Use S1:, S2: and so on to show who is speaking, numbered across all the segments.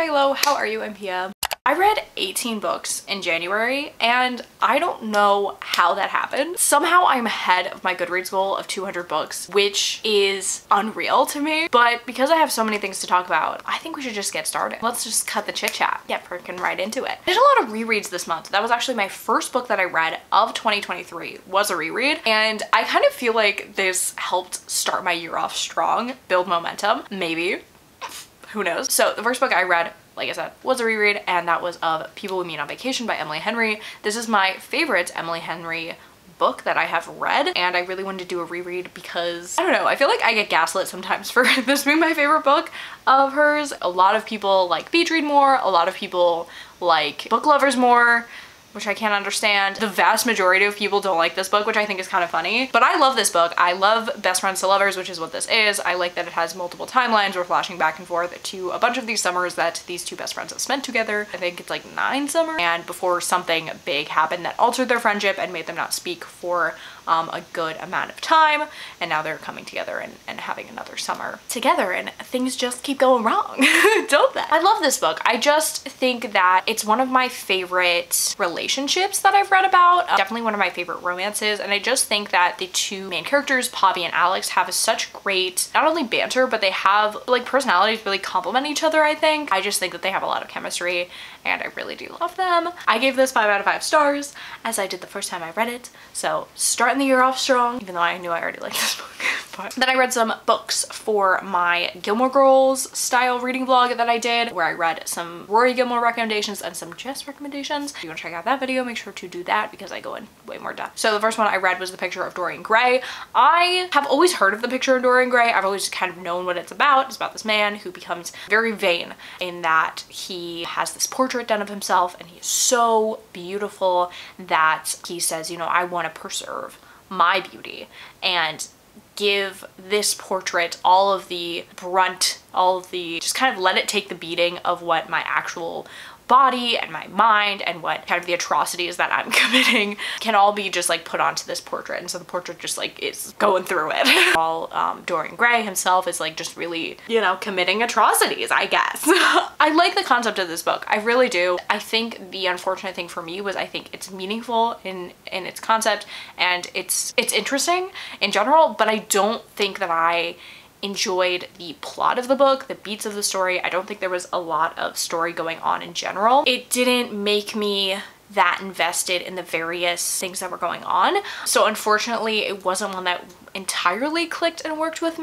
S1: Hello, how are you, Pia? I read 18 books in January and I don't know how that happened. Somehow I'm ahead of my Goodreads goal of 200 books, which is unreal to me. But because I have so many things to talk about, I think we should just get started. Let's just cut the chit chat. Get freaking right into it. I did a lot of rereads this month. That was actually my first book that I read of 2023 was a reread. And I kind of feel like this helped start my year off strong, build momentum, maybe. Who knows? So the first book I read, like I said, was a reread, and that was of People We Meet on Vacation by Emily Henry. This is my favorite Emily Henry book that I have read, and I really wanted to do a reread because, I don't know, I feel like I get gaslit sometimes for this being my favorite book of hers. A lot of people like beach read more, a lot of people like book lovers more, which I can't understand. The vast majority of people don't like this book, which I think is kind of funny. But I love this book. I love Best Friends to Lovers, which is what this is. I like that it has multiple timelines. We're flashing back and forth to a bunch of these summers that these two best friends have spent together. I think it's like 9 summers. And before something big happened that altered their friendship and made them not speak for a good amount of time, and now they're coming together and having another summer together, and things just keep going wrong, don't they? I love this book. I just think that it's one of my favorite relationships that I've read about, definitely one of my favorite romances, and I just think that the two main characters, Poppy and Alex, have such great, not only banter, but they have like personalities really complement each other. I just think that they have a lot of chemistry, and I really do love them. I gave this 5 out of 5 stars, as I did the first time I read it, so starting the year off strong, even though I knew I already liked this book. But then I read some books for my Gilmore Girls style reading vlog that I did, where I read some Rory Gilmore recommendations and some Jess recommendations. If you want to check out that video, make sure to do that because I go in way more depth. So the first one I read was The Picture of Dorian Gray. I have always heard of The Picture of Dorian Gray. I've always kind of known what it's about. It's about this man who becomes very vain in that he has this portrait done of himself, and he is so beautiful that he says, you know, I want to preserve my beauty and give this portrait all of the brunt, all of the, just kind of let it take the beating of what my actual body and my mind and what kind of the atrocities that I'm committing can all be just like put onto this portrait. And so the portrait just like is going through it. While Dorian Gray himself is like just really, you know, committing atrocities, I guess. I like the concept of this book. I really do. I think the unfortunate thing for me was I think it's meaningful in its concept, and it's interesting in general, but I don't think that I enjoyed the plot of the book, the beats of the story. I don't think there was a lot of story going on in general. It didn't make me that invested in the various things that were going on. So unfortunately, it wasn't one that entirely clicked and worked for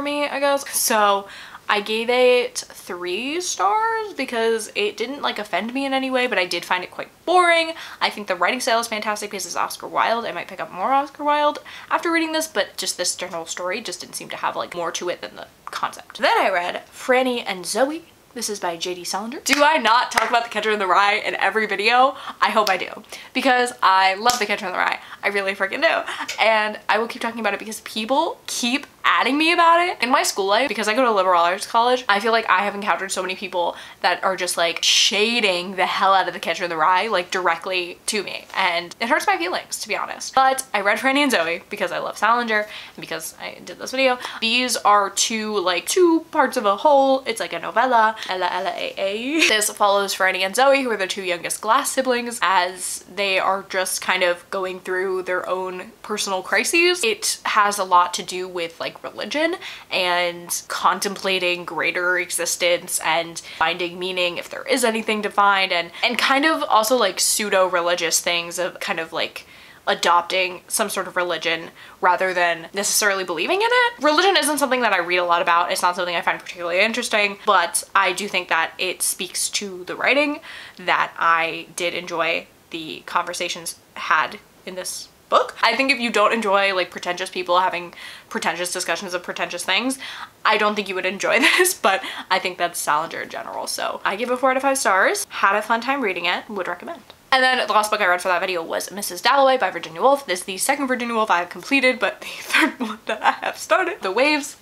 S1: me, I guess. So I gave it 3 stars because it didn't like offend me in any way, but I did find it quite boring. I think the writing style is fantastic because it's Oscar Wilde. I might pick up more Oscar Wilde after reading this, but just this general story just didn't seem to have like more to it than the concept. Then I read Franny and Zoe. This is by J.D. Salinger. Do I not talk about The Catcher in the Rye in every video? I hope I do, because I love The Catcher in the Rye. I really freaking do. And I will keep talking about it because people keep adding me about it. In my school life, because I go to a liberal arts college, I feel like I have encountered so many people that are just like shading the hell out of The Catcher in the Rye, like directly to me. And it hurts my feelings, to be honest. But I read Franny and Zoe because I love Salinger and because I did this video. These are two parts of a whole. It's like a novella. Ella. This follows Franny and Zoe, who are the 2 youngest Glass siblings, as they are just kind of going through their own personal crises. It has a lot to do with like religion and contemplating greater existence and finding meaning if there is anything to find, and kind of also like pseudo-religious things of kind of like adopting some sort of religion rather than necessarily believing in it. Religion isn't something that I read a lot about. It's not something I find particularly interesting, but I do think that it speaks to the writing that I did enjoy the conversations had in this book. I think if you don't enjoy like pretentious people having pretentious discussions of pretentious things, I don't think you would enjoy this, but I think that's Salinger in general. So I give it 4 out of 5 stars. Had a fun time reading it, would recommend. And then the last book I read for that video was Mrs. Dalloway by Virginia Woolf. This is the second Virginia Woolf I have completed, but the third one that I have started. The Waves.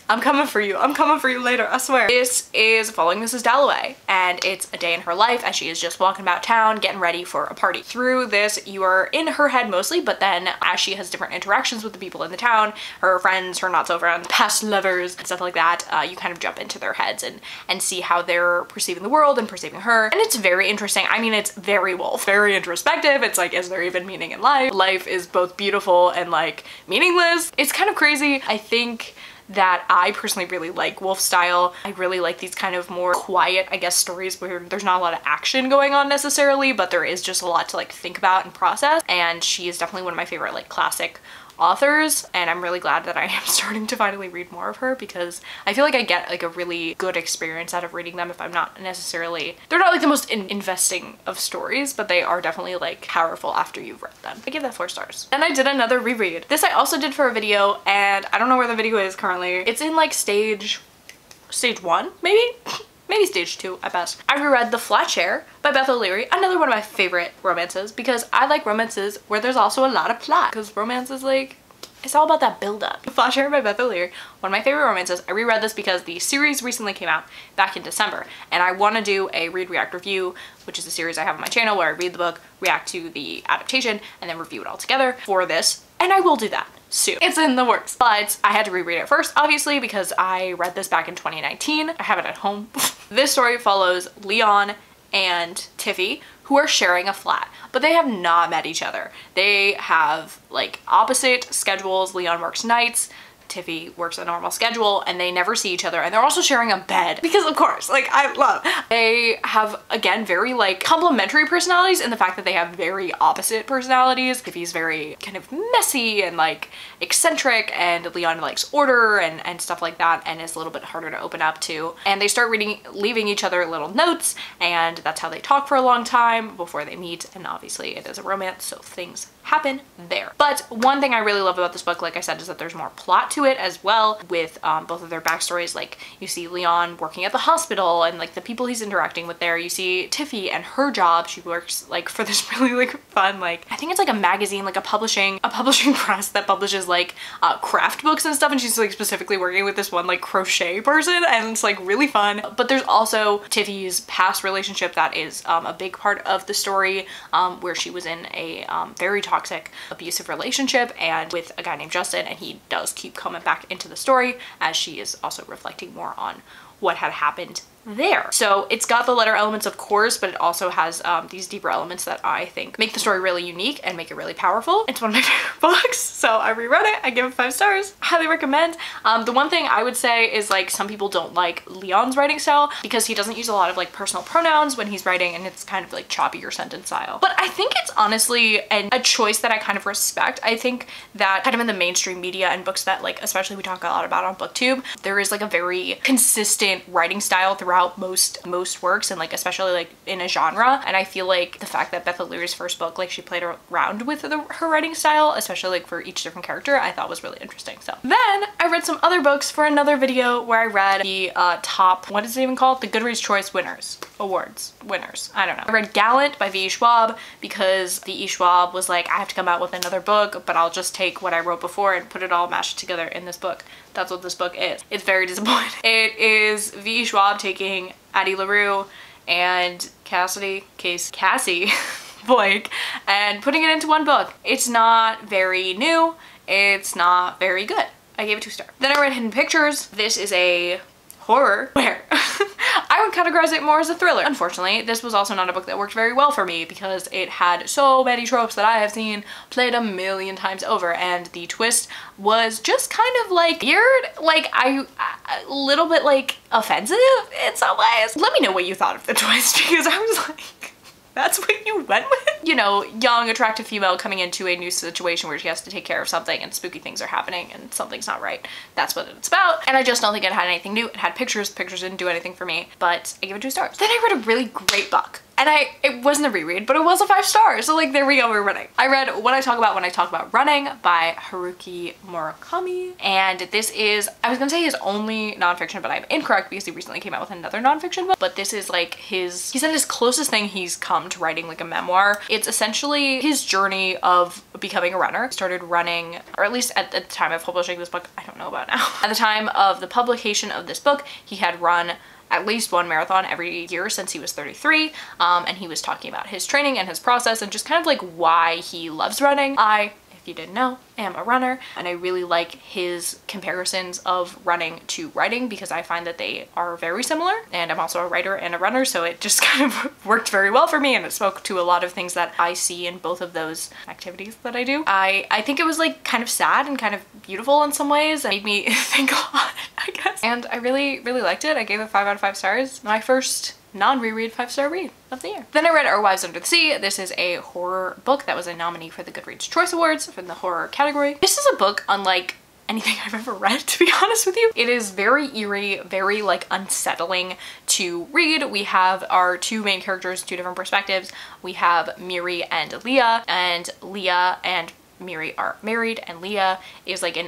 S1: I'm coming for you. I'm coming for you later, I swear. This is following Mrs. Dalloway, and it's a day in her life as she is just walking about town getting ready for a party. Through this, you are in her head mostly, but then as she has different interactions with the people in the town, her friends, her not so friends, past lovers, and stuff like that, you kind of jump into their heads and see how they're perceiving the world and perceiving her. And it's very interesting. I mean, it's very Wolf, very introspective. It's like, is there even meaning in life? Life is both beautiful and like meaningless. It's kind of crazy. I think that I personally really like Wolf style. I really like these kind of more quiet, I guess, stories where there's not a lot of action going on necessarily, but there is just a lot to like think about and process. And she is definitely one of my favorite like classic authors, and I'm really glad that I am starting to finally read more of her, because I feel like I get like a really good experience out of reading them if I'm not necessarily, they're not like the most investing of stories, but they are definitely like powerful after you've read them. I give that 4 stars. Then I did another reread. This I also did for a video, and I don't know where the video is currently. It's in like stage 1 maybe? Maybe stage 2 at best. I reread The Flat Chair by Beth O'Leary, another one of my favorite romances, because I like romances where there's also a lot of plot, because romance is like, it's all about that build-up. The Flat Chair by Beth O'Leary, one of my favorite romances. I reread this because the series recently came out back in December, and I want to do a read react review, which is a series I have on my channel where I read the book, react to the adaptation, and then review it all together for this, and I will do that soon. It's in the works. But I had to reread it first, obviously, because I read this back in 2019. I have it at home. This story follows Leon and Tiffy, who are sharing a flat, but they have not met each other. They have like opposite schedules. Leon works nights, Tiffy works a normal schedule, and they never see each other, and they're also sharing a bed because of course, like I love. They have, again, very like complementary personalities in the fact that they have very opposite personalities. Tiffy's very kind of messy and like eccentric, and Leon likes order and stuff like that, and is a little bit harder to open up to. And they start leaving each other little notes, and that's how they talk for a long time before they meet. And obviously it is a romance, so things happen there. But one thing I really love about this book, like I said, is that there's more plot to it as well, with both of their backstories. Like you see Leon working at the hospital and like the people he's interacting with there. You see Tiffy and her job. She works like for this really like fun, like I think it's like a magazine, like a publishing press that publishes like craft books and stuff, and she's like specifically working with this one like crochet person, and it's like really fun. But there's also Tiffy's past relationship that is a big part of the story, where she was in a very toxic abusive relationship and with a guy named Justin, and he does keep coming back into the story as she is also reflecting more on what had happened there. So it's got the letter elements, of course, but it also has these deeper elements that I think make the story really unique and make it really powerful. It's one of my favorite books, so I reread it. I give it 5 stars. Highly recommend. The one thing I would say is like some people don't like Leon's writing style because he doesn't use a lot of like personal pronouns when he's writing, and it's kind of like choppier sentence style. But I think it's honestly a choice that I kind of respect. I think that kind of in the mainstream media and books that like especially we talk a lot about on BookTube, there is like a very consistent writing style throughout most works, and like especially like in a genre. And I feel like the fact that Beth O'Leary's first book, like she played around with her writing style, especially like for each different character, I thought was really interesting. So then I read some other books for another video where I read the top, what is it even called? The Goodreads Choice Awards winners. I don't know. I read Gallant by V.E. Schwab because V.E. Schwab was like, I have to come out with another book, but I'll just take what I wrote before and put it all mashed together in this book. That's what this book is. It's very disappointing. It is V.E. Schwab taking Addie LaRue and Cassie Boyk and putting it into one book. It's not very new. It's not very good. I gave it 2 stars. Then I read Hidden Pictures. This is a horror where I would categorize it more as a thriller. Unfortunately, this was also not a book that worked very well for me because it had so many tropes that I have seen played a million times over, and the twist was just kind of like weird, like a little bit like offensive in some ways. Let me know what you thought of the twist, because I was like, that's what you went with? You know, young, attractive female coming into a new situation where she has to take care of something and spooky things are happening and something's not right. That's what it's about. And I just don't think it had anything new. It had pictures. Pictures didn't do anything for me, but I give it 2 stars. Then I read a really great book. And it wasn't a reread, but it was a 5 stars. So like, there we go, we're running. I read What I Talk About When I Talk About Running by Haruki Murakami. And this is, I was gonna say his only nonfiction, but I'm incorrect because he recently came out with another nonfiction book. But this is like he said his closest thing he's come to writing like a memoir. It's essentially his journey of becoming a runner. He started running, or at least at the time of publishing this book, I don't know about now. At the time of the publication of this book, he had run at least one marathon every year since he was 33, and he was talking about his training and his process and just kind of like why he loves running. If you didn't know, am a runner, and I really like his comparisons of running to writing because I find that they are very similar, and I'm also a writer and a runner, so it just kind of worked very well for me, and it spoke to a lot of things that I see in both of those activities that I do. I think it was like kind of sad and kind of beautiful in some ways. It made me think a lot, I guess, and I really liked it. I gave it 5 out of 5 stars. My first non-reread 5-star read of the year. Then I read Our Wives Under the Sea. This is a horror book that was a nominee for the Goodreads Choice Awards from the horror category. This is a book unlike anything I've ever read, to be honest with you. It is very eerie, very like unsettling to read. We have our 2 main characters, 2 different perspectives. We have Miri and Leah and Miri are married, and Leah is like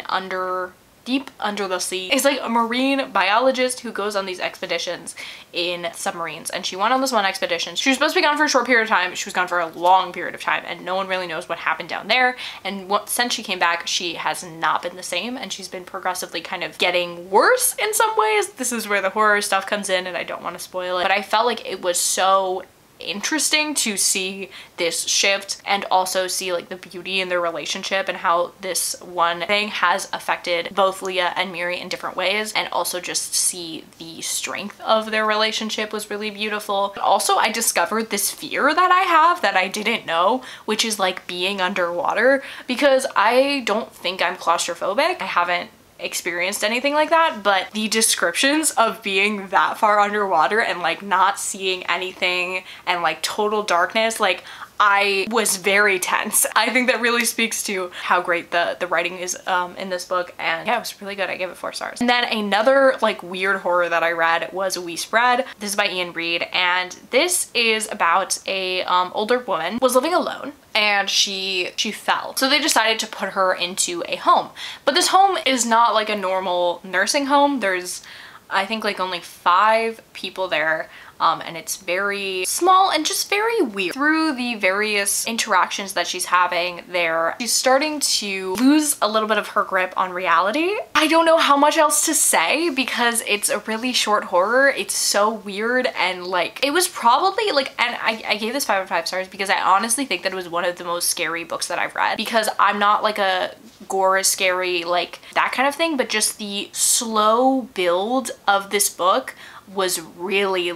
S1: deep under the sea. Is like a marine biologist who goes on these expeditions in submarines, and she went on this one expedition. She was supposed to be gone for a short period of time. She was gone for a long period of time, and no one really knows what happened down there. And since she came back, she has not been the same, and she's been progressively kind of getting worse in some ways. This is where the horror stuff comes in, and I don't want to spoil it, but I felt like it was so interesting to see this shift and also see like the beauty in their relationship and how this one thing has affected both Leah and Miri in different ways, and also just see the strength of their relationship was really beautiful. But also I discovered this fear that I have that I didn't know, which is like being underwater, because I don't think I'm claustrophobic. I haven't experienced anything like that, but the descriptions of being that far underwater and like not seeing anything and like total darkness, like I was very tense. I think that really speaks to how great the writing is in this book, and yeah, it was really good. I gave it 4 stars. And then another like weird horror that I read was We Spread. This is by Ian Reid, and this is about a older woman was living alone, and she fell. So they decided to put her into a home. But this home is not like a normal nursing home. There's, I think, like only 5 people there. And it's very small and just very weird. Through the various interactions that she's having there, she's starting to lose a little bit of her grip on reality. I don't know how much else to say because it's a really short horror. It's so weird, and like, it was probably like, and I gave this 5 out of 5 stars because I honestly think that it was one of the most scary books that I've read, because I'm not like a gore is scary, like that kind of thing, but just the slow build of this book was really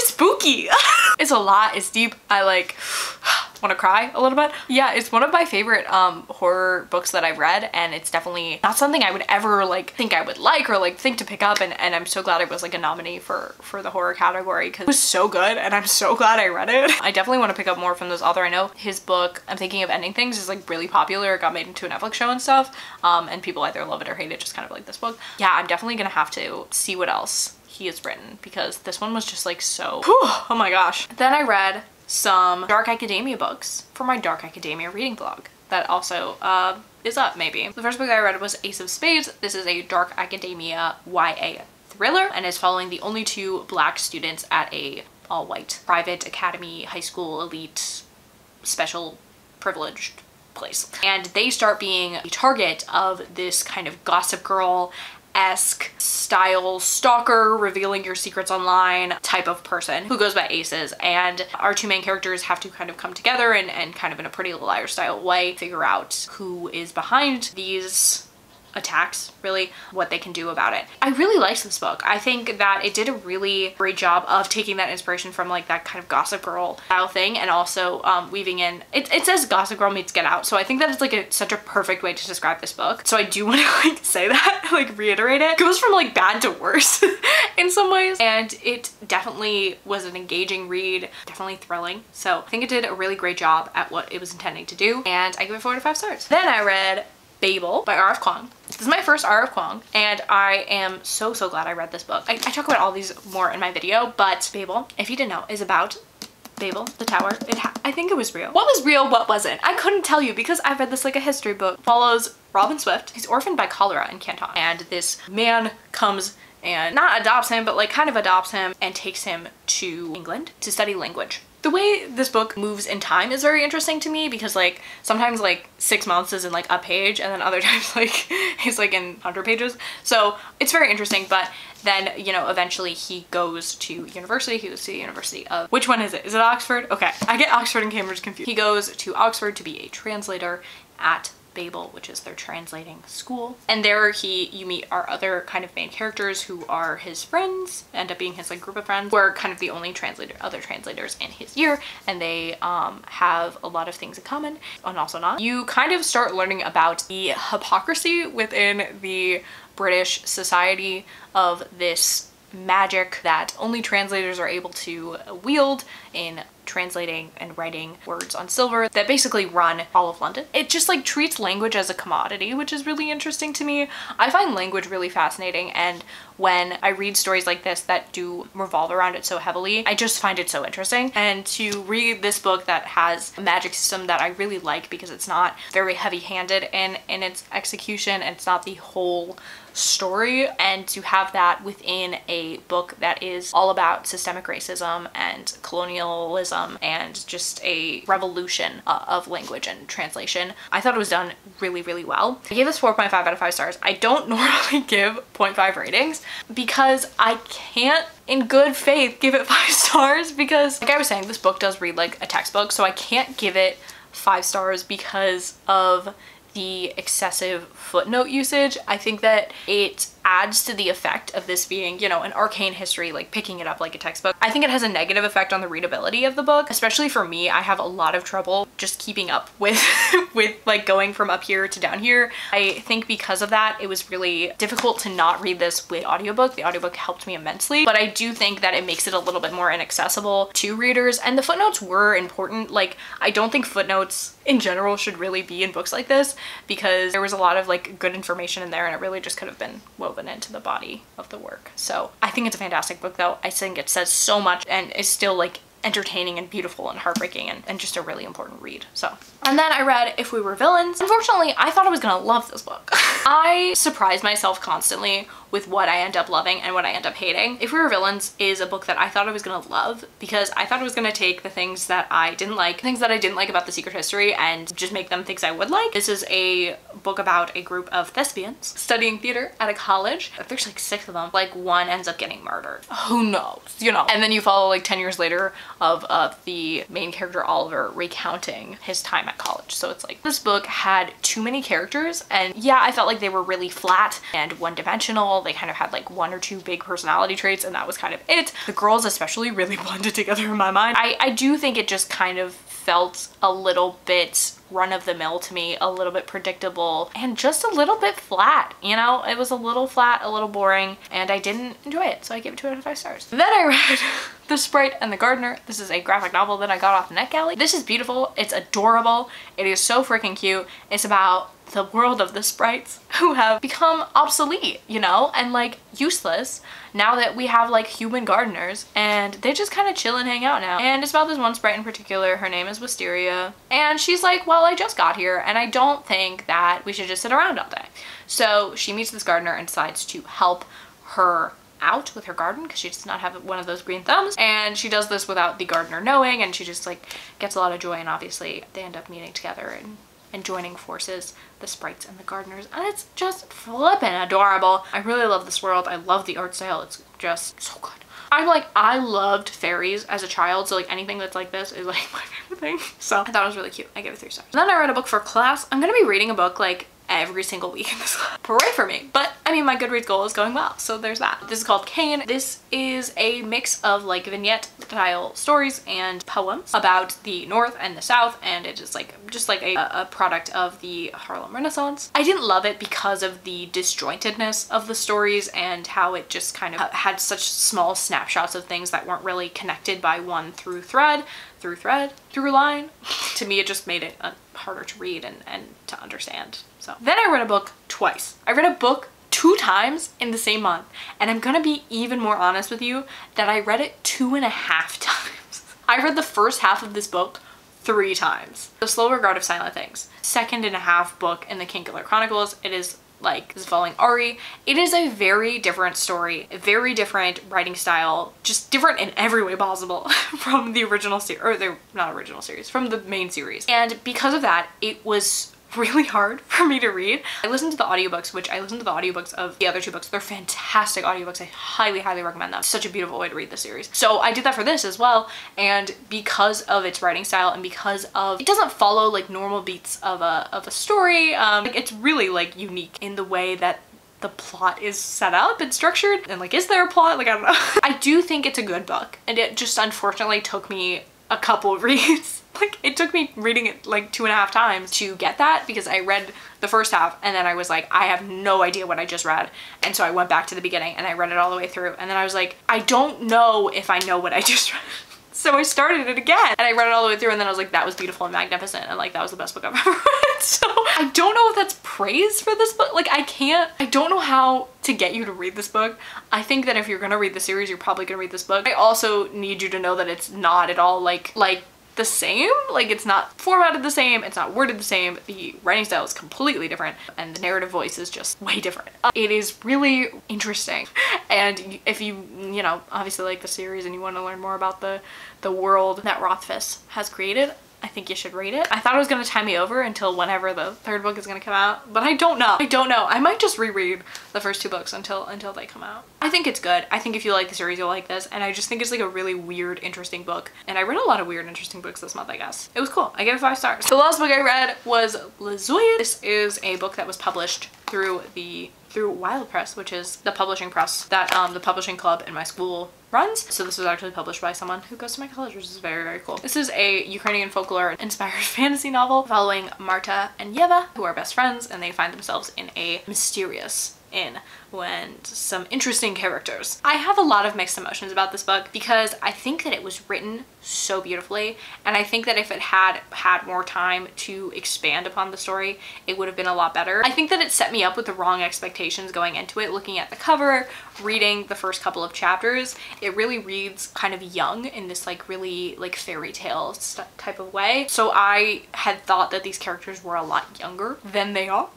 S1: spooky. It's a lot, it's deep. I like want to cry a little bit. Yeah, it's one of my favorite horror books that I've read, and it's definitely not something I would ever like think I would like or like think to pick up, and I'm so glad it was like a nominee for the horror category because it was so good, and I'm so glad I read it. I definitely want to pick up more from this author. I know his book, I'm Thinking of Ending Things, is like really popular. It got made into a Netflix show and stuff, and people either love it or hate it, just kind of like this book. Yeah, I'm definitely gonna have to see what else he has written because this one was just like so, whew, oh my gosh. Then I read some dark academia books for my dark academia reading vlog that also is up maybe. The first book I read was Ace of Spades. This is a dark academia YA thriller and is following the only 2 Black students at a all-white private academy, high school, elite, special privileged place. And they start being a target of this kind of Gossip Girl-esque style stalker, revealing your secrets online type of person who goes by Aces. And our 2 main characters have to kind of come together and kind of in a Pretty Little Liars style way figure out who is behind these attacks, really, what they can do about it. I really liked this book. I think that it did a really great job of taking that inspiration from like that kind of Gossip Girl style thing and also weaving in, it says Gossip Girl meets Get Out, so I think that it's like such a perfect way to describe this book. So I do want to like say that, like reiterate it. It goes from like bad to worse in some ways, and it definitely was an engaging read, definitely thrilling. So I think it did a really great job at what it was intending to do, and I give it 4 out of 5 stars. Then I read Babel by R.F. Kuang. This is my first R.F. Kuang, and I am so glad I read this book. I talk about all these more in my video, but Babel, if you didn't know, is about Babel, the tower. I think it was real. What was real, what wasn't? I couldn't tell you because I read this like a history book. Follows Robin Swift. He's orphaned by cholera in Canton. And this man comes and not adopts him, but like kind of adopts him and takes him to England to study language. The way this book moves in time is very interesting to me because like sometimes like 6 months is in like a page and then other times like he's like in 100 pages. So it's very interesting, but then, you know, eventually he goes to university. He goes to the University of, which one is it? Is it Oxford? Okay, I get Oxford and Cambridge confused. He goes to Oxford to be a translator at Babel, which is their translating school. And there you meet our other kind of main characters who are his friends, end up being his like group of friends, who are kind of the only other translators in his year, and they have a lot of things in common and also not. You kind of start learning about the hypocrisy within the British society of this magic that only translators are able to wield in translating and writing words on silver that basically run all of London. It just like treats language as a commodity, which is really interesting to me. I find language really fascinating, and when I read stories like this that do revolve around it so heavily, I just find it so interesting. And to read this book that has a magic system that I really like because it's not very heavy-handed in its execution, and it's not the whole story, and to have that within a book that is all about systemic racism and colonialism and just a revolution of language and translation, I thought it was done really, really well. I gave this 4.5 out of 5 stars. I don't normally give 0.5 ratings because I can't in good faith give it 5 stars because, like I was saying, this book does read like a textbook, so I can't give it 5 stars because of the excessive footnote usage. I think that it adds to the effect of this being, you know, an arcane history, like picking it up like a textbook. I think it has a negative effect on the readability of the book, especially for me. I have a lot of trouble just keeping up with with like going from up here to down here. I think because of that, it was really difficult to not read this with audiobook. The audiobook helped me immensely, but I do think that it makes it a little bit more inaccessible to readers, and the footnotes were important. Like, I don't think footnotes in general should really be in books like this because there was a lot of like good information in there, and it really just could have been woven into the body of the work. So I think it's a fantastic book though. I think it says so much and is still like entertaining and beautiful and heartbreaking and just a really important read. So, and then I read If We Were Villains. Unfortunately, I thought I was gonna love this book. I surprise myself constantly with what I end up loving and what I end up hating. If We Were Villains is a book that I thought I was gonna love because I thought it was gonna take the things that I didn't like, about the secret history, and just make them things I would like. This is a book about a group of thespians studying theater at a college. There's like 6 of them. Like, one ends up getting murdered. Who knows, you know? And then you follow like 10 years later of the main character Oliver recounting his time at college. So it's like, this book had too many characters, and yeah, I felt like they were really flat and one-dimensional. They kind of had like 1 or 2 big personality traits, and that was kind of it. The girls especially really blended together in my mind. I do think it just kind of felt a little bit run-of-the-mill to me, a little bit predictable, and just a little bit flat, you know? It was a little flat, a little boring, and I didn't enjoy it, so I gave it 2 out of 5 stars. Then I read The Sprite and the Gardener. This is a graphic novel that I got off NetGalley. This is beautiful. It's adorable. It is so freaking cute. It's about the world of the sprites who have become obsolete, you know, and like useless now that we have like human gardeners, and they just kind of chill and hang out now. And it's about this one sprite in particular. Her name is Wisteria, and she's like, well, I just got here and I don't think that we should just sit around all day. So she meets this gardener and decides to help her out with her garden because she does not have one of those green thumbs, and she does this without the gardener knowing, and she just like gets a lot of joy, and obviously they end up meeting together and joining forces, the sprites and the gardeners, and it's just flippin' adorable. I really love this world. I love the art style. It's just so good. I loved fairies as a child, so like anything that's like this is like my favorite thing. So I thought it was really cute. I gave it 3 stars. And then I read a book for class. I'm gonna be reading a book like every single week in this class. Hooray for me. But I mean, my Goodreads goal is going well, so there's that. This is called Kane. This is a mix of like vignette style stories and poems about the North and the South, and it is like just like a product of the Harlem Renaissance. I didn't love it because of the disjointedness of the stories and how it just kind of had such small snapshots of things that weren't really connected by one through line. To me, it just made it harder to read and to understand. So then I read a book twice. I read a book 2 times in the same month, and I'm gonna be even more honest with you that I read it 2.5 times. I read the first half of this book 3 times. The Slow Regard of Silent Things. 2.5 book in the Kingkiller Chronicles. It is like is following Ari. It is a very different story, a very different writing style, just different in every way possible from the original series, or the not original series, from the main series. And because of that, it was really hard for me to read. I listened to the audiobooks, which I listened to the audiobooks of the other 2 books. They're fantastic audiobooks. I highly, highly recommend them. Such a beautiful way to read the series. So I did that for this as well. And because of its writing style and because of, it doesn't follow like normal beats of a story. Like, it's really like unique in the way that the plot is set up and structured. And like, is there a plot? Like, I don't know. I do think it's a good book. And it just unfortunately took me a couple reads. Like, it took me reading it like 2.5 times to get that, because I read the first half and then I was like, I have no idea what I just read. And so I went back to the beginning and I read it all the way through. And then I was like, I don't know if I know what I just read. So I started it again and I read it all the way through, and then I was like, that was beautiful and magnificent, and like, that was the best book I've ever read. So I don't know if that's praise for this book. Like, I don't know how to get you to read this book. I think that if you're gonna read the series, you're probably gonna read this book. I also need you to know that it's not at all like the same. Like, it's not formatted the same, it's not worded the same, the writing style is completely different, and the narrative voice is just way different. It is really interesting, and if you know, obviously like the series and you want to learn more about the world that Rothfuss has created, I think you should read it. I thought it was gonna tie me over until whenever the 3rd book is gonna come out, but I don't know. I don't know. I might just reread the first 2 books until they come out. I think it's good. I think if you like the series, you'll like this, and I just think it's like a really weird, interesting book. And I read a lot of weird, interesting books this month, I guess. It was cool. I gave it 5 stars. The last book I read was Lazoya. This is a book that was published through Wild Press, which is the publishing press that the publishing club in my school runs. So this was actually published by someone who goes to my college, which is very, very cool. This is a Ukrainian folklore inspired fantasy novel following Marta and Yeva, who are best friends, and they find themselves in a mysterious inn when some interesting characters. I have a lot of mixed emotions about this book because I think that it was written so beautifully, and I think that if it had more time to expand upon the story, it would have been a lot better. I think that it set me up with the wrong expectations going into it. Looking at the cover, reading the first couple of chapters, it really reads kind of young in this like really like fairy tale type of way. So I had thought that these characters were a lot younger than they are.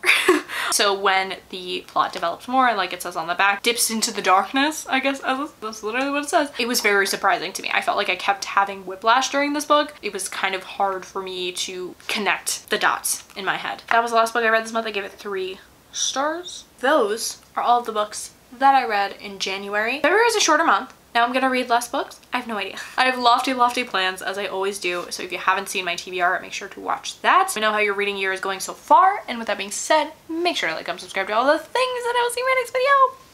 S1: So when the plot develops more, like it says on the back, dips into the darkness, I guess that's literally what it says, it was very surprising to me. I felt like I kept having whiplash during this book. It was kind of hard for me to connect the dots in my head. That was the last book I read this month. I gave it 3 stars. Those are all of the books that I read in January. February is a shorter month. Now I'm gonna read less books? I have no idea. I have lofty, lofty plans, as I always do. So if you haven't seen my TBR, make sure to watch that. Let me know how your reading year is going so far. And with that being said, make sure to like, subscribe to all the things, and I will see you in my next video.